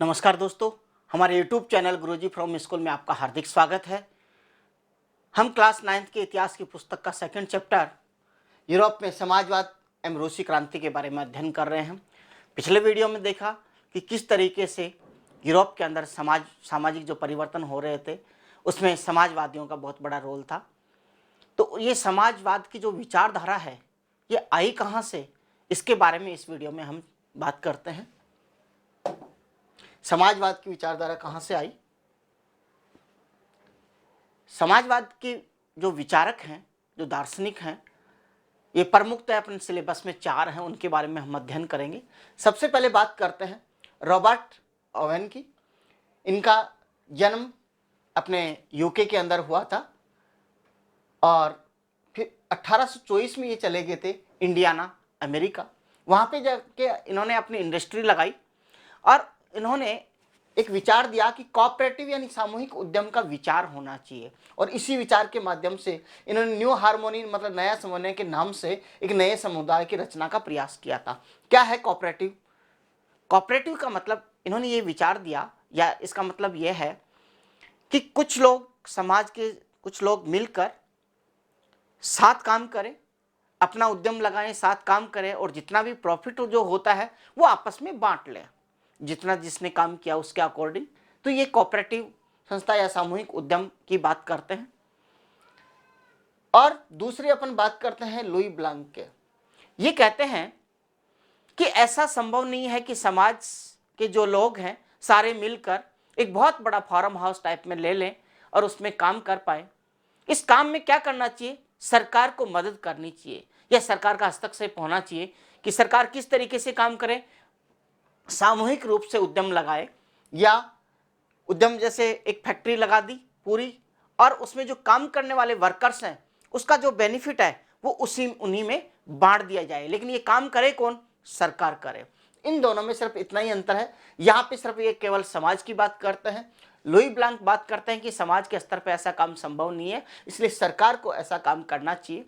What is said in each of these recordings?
नमस्कार दोस्तों, हमारे YouTube channel Guruji from school में आपका हार्दिक स्वागत है। हम क्लास 9th के इतिहास की पुस्तक का सेकंड चैप्टर यूरोप में समाजवाद एवं रूसी क्रांति के बारे में अध्ययन कर रहे हैं। पिछले वीडियो में देखा कि किस तरीके से यूरोप के अंदर सामाजिक जो परिवर्तन हो रहे थे उसमें समाजवादियों का बहुत बड़ा रोल था। तो ये समाजवाद की जो विचारधारा है ये आई कहाँ से, इसके बारे में इस वीडियो में हम बात करते हैं। समाजवाद की विचारधारा कहाँ से आई? समाजवाद के जो विचारक हैं, जो दार्शनिक हैं, ये प्रमुखतः अपने सिलेबस में 4 हैं, उनके बारे में हम अध्ययन करेंगे। सबसे पहले बात करते हैं रॉबर्ट ओवेन की। इनका जन्म अपने यूके के अंदर हुआ था और फिर 1824 में ये चले गए थे इंडियाना, अमेरिका। वहाँ पे जाके इन्होंने अपनी इंडस्ट्री लगाई और इन्होंने एक विचार दिया कि कोऑपरेटिव यानी सामूहिक उद्यम का विचार होना चाहिए और इसी विचार के माध्यम से इन्होंने न्यू हार्मोनी मतलब नया समन्वय के नाम से एक नए समुदाय की रचना का प्रयास किया था। क्या है कोऑपरेटिव? कोऑपरेटिव का मतलब इन्होंने ये विचार दिया, या इसका मतलब यह है कि कुछ लोग, समाज के कुछ लोग मिलकर साथ काम करें, अपना उद्यम लगाएं, साथ काम करें और जितना भी प्रॉफिट जो होता है वो आपस में बांट लें, जितना जिसने काम किया उसके अकॉर्डिंग। तो ये कोऑपरेटिव संस्था या सामूहिक उद्यम की बात करते हैं। और दूसरी अपन बात करते हैं लुई ब्लांक के। ये कहते हैं कि ऐसा संभव नहीं है कि समाज के जो लोग हैं सारे मिलकर एक बहुत बड़ा फार्म हाउस टाइप में ले लें और उसमें काम कर पाए। इस काम में क्या करना चाहिए? सरकार को मदद करनी चाहिए या सरकार का हस्तक्षेप होना चाहिए कि सरकार किस तरीके से काम करे, सामूहिक रूप से उद्यम लगाए, या उद्यम जैसे एक फैक्ट्री लगा दी पूरी और उसमें जो काम करने वाले वर्कर्स हैं उसका जो बेनिफिट है वो उन्हीं में बांट दिया जाए। लेकिन ये काम करे कौन? सरकार करे। इन दोनों में सिर्फ इतना ही अंतर है। यहाँ पे सिर्फ ये केवल समाज की बात करते हैं, लुई ब्लांक बात करते हैं कि समाज के स्तर पर ऐसा काम संभव नहीं है, इसलिए सरकार को ऐसा काम करना चाहिए।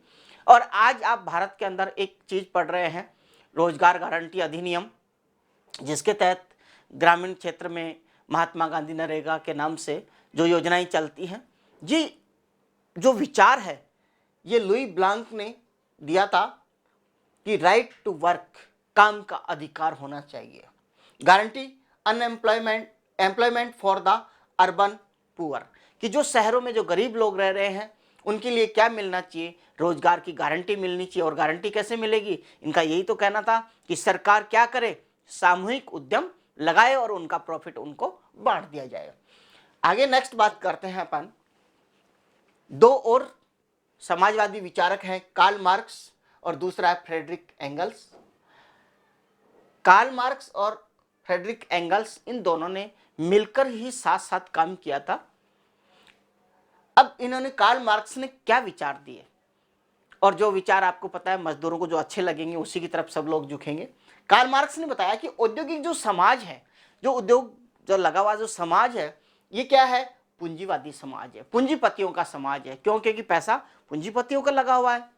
और आज आप भारत के अंदर एक चीज पढ़ रहे हैं, रोजगार गारंटी अधिनियम, जिसके तहत ग्रामीण क्षेत्र में महात्मा गांधी नरेगा के नाम से जो योजनाएं चलती हैं, जी जो विचार है ये लुई ब्लांक ने दिया था कि राइट टू वर्क, काम का अधिकार होना चाहिए। Guarantee employment for the urban poor, कि जो शहरों में जो गरीब लोग रह रहे हैं उनके लिए क्या मिलना चाहिए? रोजगार की गारंटी मिलनी चाहिए। और गारंटी कैसे मिलेगी? इनका यही तो कहना था कि सरकार क्या करे, सामूहिक उद्यम लगाए और उनका प्रॉफिट उनको बांट दिया जाए। आगे नेक्स्ट बात करते हैं अपन, 2 और समाजवादी विचारक हैं, कार्ल मार्क्स और दूसरा है फ्रेडरिक एंगल्स। कार्ल मार्क्स और फ्रेडरिक एंगल्स इन दोनों ने मिलकर ही साथ साथ काम किया था। अब इन्होंने, कार्ल मार्क्स ने क्या विचार दिए, और जो विचार आपको पता है मजदूरों को जो अच्छे लगेंगे उसी की तरफ सब लोग झुकेंगे। कार्ल मार्क्स ने बताया कि औद्योगिक जो समाज है, जो उद्योग जो लगा हुआ जो समाज है, ये क्या है? पूंजीवादी समाज है, पूंजीपतियों का समाज है। क्यों? क्योंकि पैसा पूंजीपतियों का लगा हुआ है।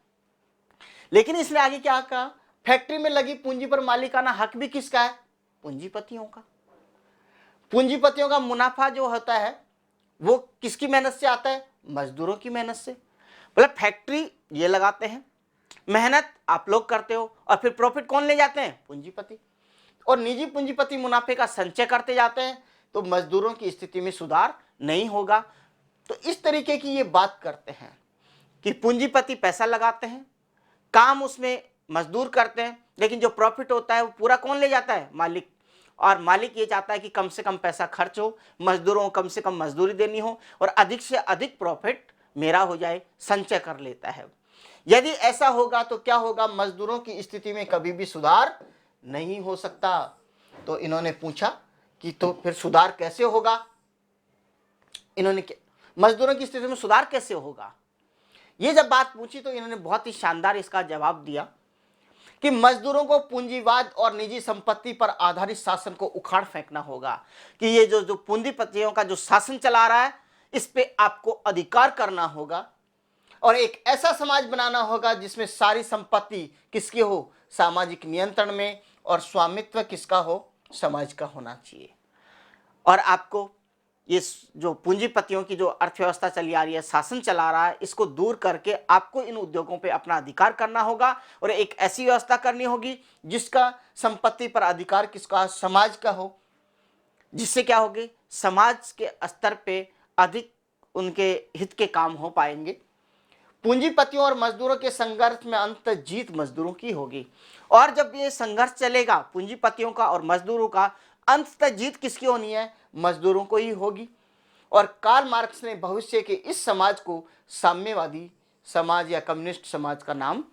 लेकिन इसने आगे क्या कहा? फैक्ट्री में लगी पूंजी पर मालिकाना हक भी किसका है? पूंजीपतियों का। पूंजीपतियों का मुनाफा जो होता है वो किसकी मेहनत से आता है? मजदूरों की मेहनत से। मतलब फैक्ट्री ये लगाते हैं, मेहनत आप लोग करते हो और फिर प्रॉफिट कौन ले जाते हैं? पूंजीपति। और निजी पूंजीपति मुनाफे का संचय करते जाते हैं, तो मजदूरों की स्थिति में सुधार नहीं होगा। तो इस तरीके की ये बात करते हैं कि पूंजीपति पैसा लगाते हैं, काम उसमें मजदूर करते हैं, लेकिन जो प्रॉफिट होता है वो पूरा कौन ले जाता है? मालिक। और मालिक ये चाहता है कि कम से कम पैसा खर्च हो, मजदूरों को कम से कम मजदूरी देनी हो और अधिक से अधिक प्रॉफिट मेरा हो जाए, संचय कर लेता है। यदि ऐसा होगा तो क्या होगा? मजदूरों की स्थिति में कभी भी सुधार नहीं हो सकता। तो इन्होंने पूछा कि तो फिर सुधार कैसे होगा? इन्होंने मजदूरों की स्थिति में सुधार कैसे होगा, ये जब बात पूछी तो इन्होंने बहुत ही शानदार इसका जवाब दिया कि मजदूरों को पूंजीवाद और निजी संपत्ति पर आधारित शासन को उखाड़ फेंकना होगा, कि ये जो पूंजीपतियों का जो शासन चला रहा है इस पे आपको अधिकार करना होगा और एक ऐसा समाज बनाना होगा जिसमें सारी संपत्ति किसकी हो? सामाजिक नियंत्रण में, और स्वामित्व किसका हो? समाज का होना चाहिए। और आपको ये जो पूंजीपतियों की जो अर्थव्यवस्था चली आ रही है, शासन चला रहा है, इसको दूर करके आपको इन उद्योगों पे अपना अधिकार करना होगा और एक ऐसी व्यवस्था करनी होगी जिसका संपत्ति पर अधिकार किसका, समाज का हो, जिससे क्या होगी, समाज के स्तर पे अधिक उनके हित के काम हो पाएंगे। पूंजीपतियों और मजदूरों के संघर्ष में अंत जीत मजदूरों की होगी। और जब ये संघर्ष चलेगा पूंजीपतियों का और मजदूरों का, अंत जीत किसकी होनी है, मजदूरों को ही होगी। और कार्ल मार्क्स ने भविष्य के इस समाज को साम्यवादी समाज या कम्युनिस्ट समाज का नाम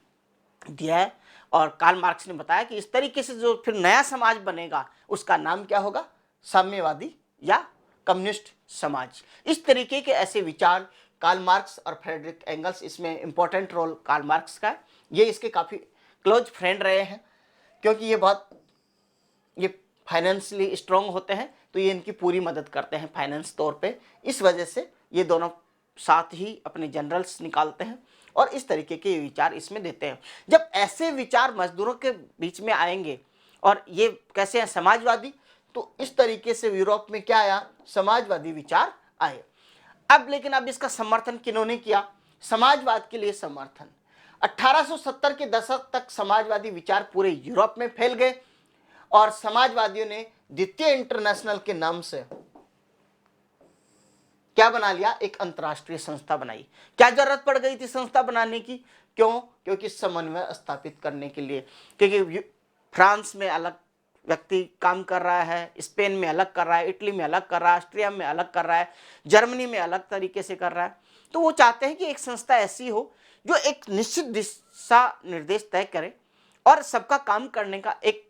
दिया है। और कार्ल मार्क्स ने बताया कि इस तरीके से जो फिर नया समाज बनेगा उसका नाम क्या होगा, साम्यवादी या कम्युनिस्ट समाज। इस तरीके के ऐसे विचार कार्ल मार्क्स और फ्रेडरिक एंगल्स, इसमें इंपॉर्टेंट रोल कार्ल मार्क्स का है। ये इसके काफ़ी क्लोज फ्रेंड रहे हैं क्योंकि ये फाइनेंशियली स्ट्रांग होते हैं, तो ये इनकी पूरी मदद करते हैं फाइनेंस तौर पे। इस वजह से ये दोनों साथ ही अपने जनरल्स निकालते हैं और इस तरीके के विचार इसमें देते हैं। जब ऐसे विचार मजदूरों के बीच में आएंगे और ये कैसे हैं, समाजवादी, तो इस तरीके से यूरोप में क्या आया, समाजवादी विचार आए। अब इसका समर्थन किन्होंने किया, समाजवाद के लिए समर्थन। 1870 के दशक तक समाजवादी विचार पूरे यूरोप में फैल गए और समाजवादियों ने द्वितीय इंटरनेशनल के नाम से क्या बना लिया, एक अंतरराष्ट्रीय संस्था बनाई। क्या जरूरत पड़ गई थी संस्था बनाने की, क्यों, क्योंकि समन्वय स्थापित करने के लिए। क्योंकि फ्रांस में अलग व्यक्ति काम कर रहा है, स्पेन में अलग कर रहा है, इटली में अलग कर रहा है, ऑस्ट्रिया में अलग कर रहा है, जर्मनी में अलग तरीके से कर रहा है। तो वो चाहते हैं कि एक संस्था ऐसी हो जो एक निश्चित दिशा निर्देश तय करे और सबका काम करने का एक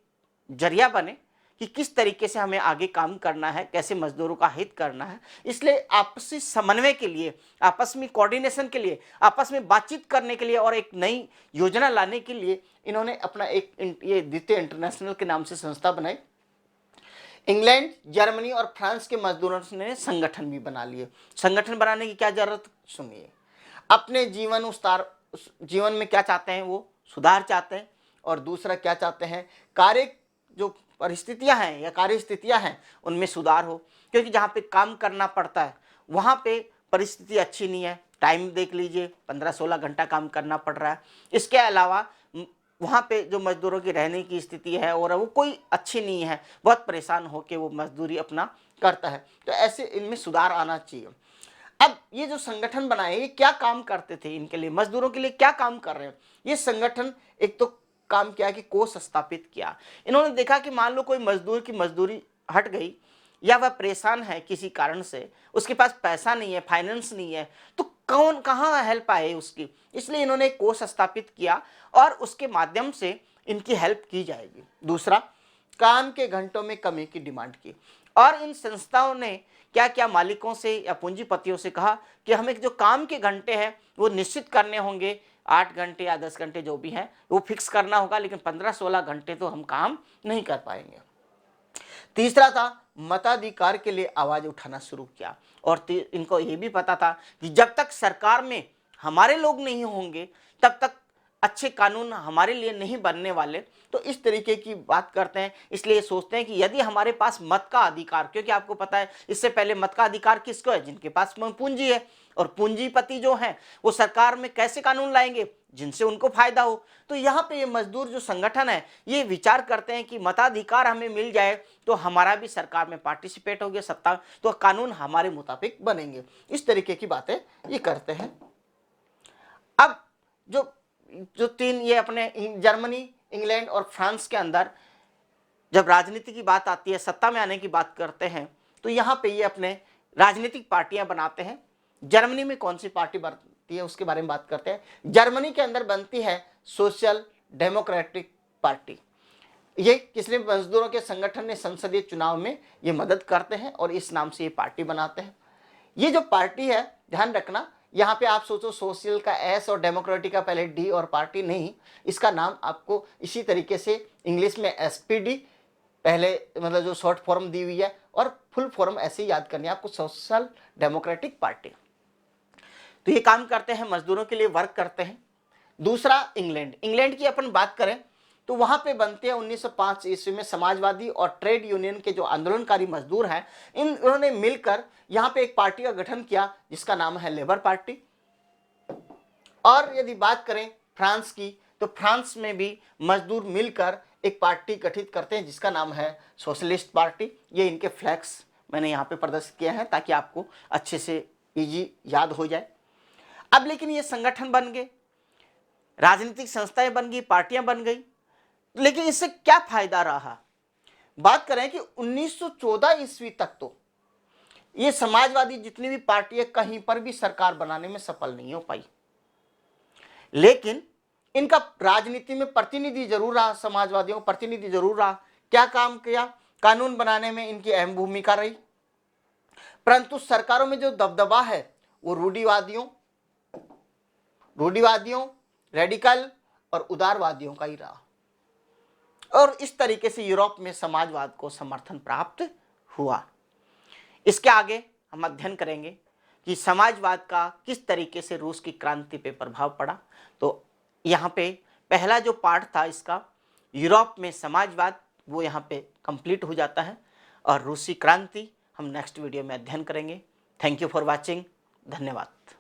जरिया बने कि किस तरीके से हमें आगे काम करना है, कैसे मजदूरों का हित करना है। इसलिए आपसी समन्वय के लिए, आपस में कोऑर्डिनेशन के लिए, आपस में बातचीत करने के लिए और एक नई योजना लाने के लिए इन्होंने अपना एक ये द्वितीय इंटरनेशनल के नाम से संस्था बनाई। इंग्लैंड, जर्मनी और फ्रांस के मजदूरों ने संगठन भी बना लिए। संगठन बनाने की क्या जरूरत, सुनिए। अपने जीवन में क्या चाहते हैं, वो सुधार चाहते हैं और दूसरा क्या चाहते हैं, कार्य जो परिस्थितियां हैं या कार्य स्थितियां हैं उनमें सुधार हो। क्योंकि जहाँ पे काम करना पड़ता है वहाँ पे परिस्थिति अच्छी नहीं है, टाइम देख लीजिए 15-16 घंटा काम करना पड़ रहा है। इसके अलावा वहाँ पे जो मजदूरों की रहने की स्थिति है और वो कोई अच्छी नहीं है, बहुत परेशान होकर वो मजदूरी अपना करता है। तो ऐसे इनमें सुधार आना चाहिए। अब ये जो संगठन बनाए ये क्या काम करते थे, इनके लिए, मजदूरों के लिए क्या काम कर रहे हैं ये संगठन। एक तो काम किया कि कोष स्थापित किया। इन्होंने देखा कि मान लो कोई मजदूर की मजदूरी हट गई या वह परेशान है किसी कारण से, उसके पास पैसा नहीं है, फाइनेंस नहीं है, तो कौन कहाँ हेल्प आए उसकी। इसलिए इन्होंने एक कोष स्थापित किया और उसके माध्यम से इनकी हेल्प की जाएगी। दूसरा, काम के घंटों में कमी की डिमांड की और इन संस्थाओं ने क्या क्या मालिकों से या पूंजीपतियों से कहा कि हमें जो काम के घंटे हैं वो निश्चित करने होंगे, 8 घंटे या 10 घंटे जो भी हैं वो फिक्स करना होगा, लेकिन 15-16 घंटे तो हम काम नहीं कर पाएंगे। तीसरा था, मताधिकार के लिए आवाज उठाना शुरू किया और इनको ये भी पता था कि जब तक सरकार में हमारे लोग नहीं होंगे तब तक अच्छे कानून हमारे लिए नहीं बनने वाले। तो इस तरीके की बात करते हैं। इसलिए सोचते हैं कि यदि हमारे पास मत का अधिकार, क्योंकि आपको पता है इससे पहले मत का अधिकार किसको है, जिनके पास पूंजी है, और पूंजीपति जो हैं वो सरकार में कैसे कानून लाएंगे, जिनसे उनको फायदा हो। तो यहाँ पे ये मजदूर जो संगठन है ये विचार करते हैं कि मताधिकार हमें मिल जाए तो हमारा भी सरकार में पार्टिसिपेट हो गया, सत्ता, तो कानून हमारे मुताबिक बनेंगे। इस तरीके की बातें ये करते हैं। अब जो तीन ये अपने जर्मनी, इंग्लैंड और फ्रांस के अंदर जब राजनीति की बात आती है, सत्ता में आने की बात करते हैं, तो यहाँ पे ये अपने राजनीतिक पार्टियां बनाते हैं। जर्मनी में कौन सी पार्टी बनती है उसके बारे में बात करते हैं। जर्मनी के अंदर बनती है सोशल डेमोक्रेटिक पार्टी। ये किसने, मजदूरों के संगठन ने संसदीय चुनाव में ये मदद करते हैं और इस नाम से ये पार्टी बनाते हैं। ये जो पार्टी है, ध्यान रखना, यहाँ पे आप सोचो सोशल का एस और डेमोक्रेटिक का पहले डी और पार्टी नहीं, इसका नाम आपको इसी तरीके से इंग्लिश में एसपीडी पहले मतलब जो शॉर्ट फॉर्म दी हुई है और फुल फॉर्म ऐसे ही याद करनी है आपको, सोशल डेमोक्रेटिक पार्टी। तो ये काम करते हैं, मजदूरों के लिए वर्क करते हैं। दूसरा, इंग्लैंड की अपन बात करें तो वहां पे बनते हैं 1905 ईस्वी में समाजवादी और ट्रेड यूनियन के जो आंदोलनकारी मजदूर हैं इन्होंने मिलकर यहाँ पे एक पार्टी का गठन किया जिसका नाम है लेबर पार्टी। और यदि बात करें फ्रांस की, तो फ्रांस में भी मजदूर मिलकर एक पार्टी गठित करते हैं जिसका नाम है सोशलिस्ट पार्टी। ये इनके फ्लैग्स मैंने यहाँ पे प्रदर्शित किए हैं ताकि आपको अच्छे से इजी याद हो जाए। अब लेकिन ये संगठन बन गए, राजनीतिक संस्थाएं बन गई, पार्टियां बन गई, लेकिन इससे क्या फायदा रहा? बात करें कि 1914 ईस्वी तक तो ये समाजवादी जितनी भी पार्टियां कहीं पर भी सरकार बनाने में सफल नहीं हो पाई, लेकिन इनका राजनीति में प्रतिनिधि जरूर रहा, समाजवादियों का प्रतिनिधि जरूर रहा। क्या काम किया? कानून बनाने में इनकी अहम भूमिका रही, परंतु सरकारों में जो दबदबा है वो रूढ़िवादियों, रेडिकल और उदारवादियों का ही रहा। और इस तरीके से यूरोप में समाजवाद को समर्थन प्राप्त हुआ। इसके आगे हम अध्ययन करेंगे कि समाजवाद का किस तरीके से रूस की क्रांति पे प्रभाव पड़ा। तो यहाँ पे पहला जो पार्ट था इसका, यूरोप में समाजवाद, वो यहाँ पे कंप्लीट हो जाता है, और रूसी क्रांति हम नेक्स्ट वीडियो में अध्ययन करेंगे। Thank you for watching. धन्यवाद।